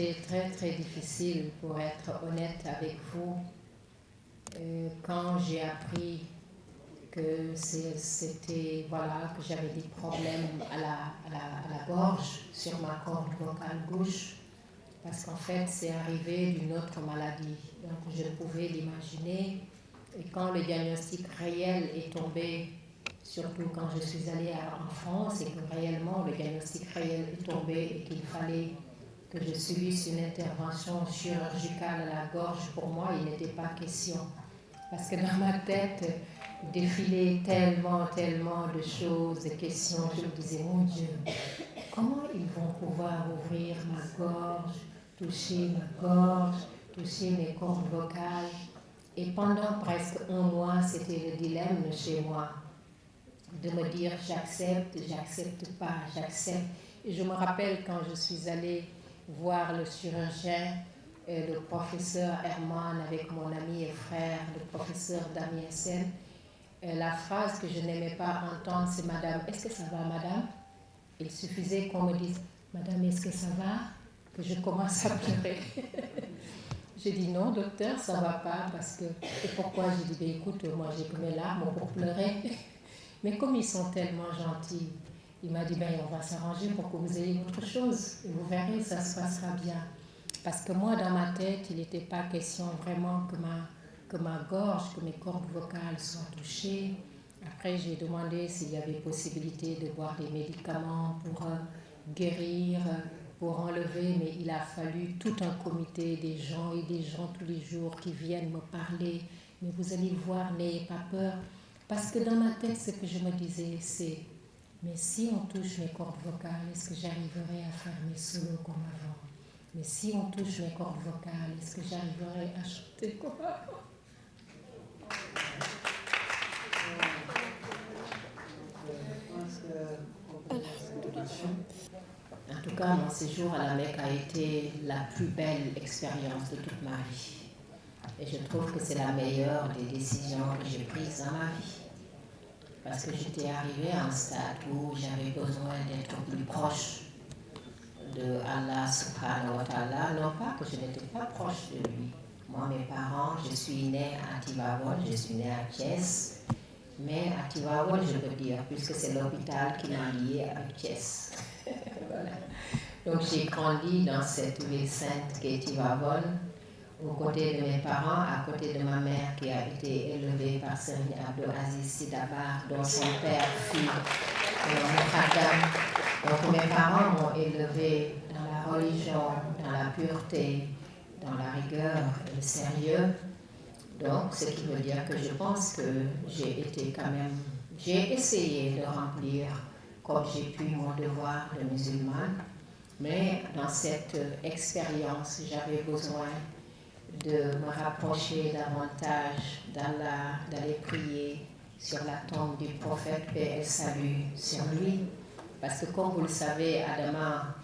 été très très difficile, pour être honnête avec vous, quand j'ai appris que que j'avais des problèmes à la gorge, sur ma corde vocale gauche, parce qu'en fait c'est arrivé d'une autre maladie, donc je pouvais l'imaginer. Et quand le diagnostic réel est tombé, surtout quand je suis allée en France, et que réellement le diagnostic réel est tombé et qu'il fallait que je subisse une intervention chirurgicale à la gorge, pour moi il n'était pas question. Parce que dans ma tête défilaient tellement de choses, de questions. Je me disais, mon Dieu, comment ils vont pouvoir ouvrir ma gorge, toucher ma gorge, toucher mes cordes vocales. Et pendant presque un mois, c'était le dilemme chez moi, de me dire j'accepte, j'accepte pas, j'accepte. Et je me rappelle quand je suis allée voir le chirurgien, le professeur Herman, avec mon ami et frère, le professeur Damien Sen, la phrase que je n'aimais pas entendre, c'est Madame, est-ce que ça va, Madame? Il suffisait qu'on me dise, Madame, est-ce que ça va? Que je commence à pleurer. J'ai dit non, docteur, ça ne va pas, parce que. Et pourquoi? J'ai dit, écoute, moi j'ai que mes larmes pour pleurer. Mais comme ils sont tellement gentils, il m'a dit, on va s'arranger pour que vous ayez autre chose. Et vous verrez, ça se passera bien. Parce que moi, dans ma tête, il n'était pas question vraiment que ma gorge, que mes cordes vocales soient touchées. Après, j'ai demandé s'il y avait possibilité de boire des médicaments pour guérir, pour enlever, mais il a fallu tout un comité, des gens tous les jours qui viennent me parler. Mais vous allez le voir, n'ayez pas peur. Parce que dans ma tête, ce que je me disais, c'est, mais si on touche mes cordes vocales, est-ce que j'arriverai à faire mes solos comme avant? Mais si on touche mes cordes vocales, est-ce que j'arriverai à chanter comme avant? En tout cas, mon séjour à la Mecque a été la plus belle expérience de toute ma vie. Et je trouve que c'est la meilleure des décisions que j'ai prises dans ma vie. Parce que j'étais arrivée à un stade où j'avais besoin d'être plus proche de Allah subhanahu wa ta'ala. Non pas que je n'étais pas proche de lui. Moi, mes parents, je suis née à Tivaouane, je suis née à Thiès. Mais à Tivaouane, je peux dire, puisque c'est l'hôpital qui m'a liée avec Thiès. Voilà. Donc j'ai grandi dans cette ville sainte qu'est Tivaouane, aux côtés de mes parents, à côté de ma mère qui a été élevée par Serigne Abdou Aziz Sy Dabakh, dont son père fut Moukhaddam. Donc mes parents m'ont élevée dans la religion, dans la pureté, dans la rigueur et le sérieux. Donc, ce qui veut dire que je pense que j'ai essayé de remplir comme j'ai pu mon devoir de musulmane, mais dans cette expérience, j'avais besoin de me rapprocher davantage d'Allah, d'aller prier sur la tombe du prophète, paix et salut sur lui. Parce que comme vous le savez, Adama,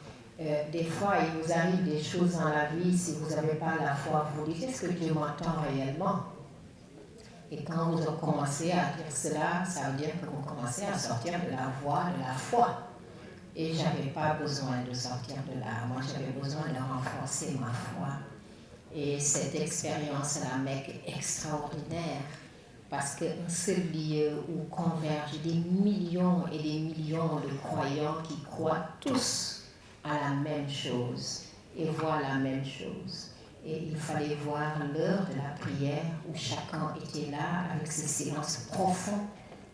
des fois il vous arrive des choses dans la vie, si vous n'avez pas la foi, vous dites, est-ce que Dieu m'entend réellement? Et quand vous commencez à dire cela, ça veut dire que vous commencez à sortir de la voie de la foi. Et je n'avais pas besoin de sortir de là. Moi, j'avais besoin de renforcer ma foi. Et cette expérience à la Mecque est extraordinaire parce qu'un seul lieu où convergent des millions et des millions de croyants qui croient tous à la même chose et voient la même chose. Et il fallait voir l'heure de la prière où chacun était là avec ce silence profond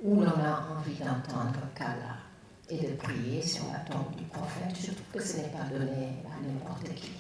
où l'on a envie d'entendre qu'Allah et de prier sur la tombe du prophète. Je trouve que ce n'est pas donné à n'importe qui.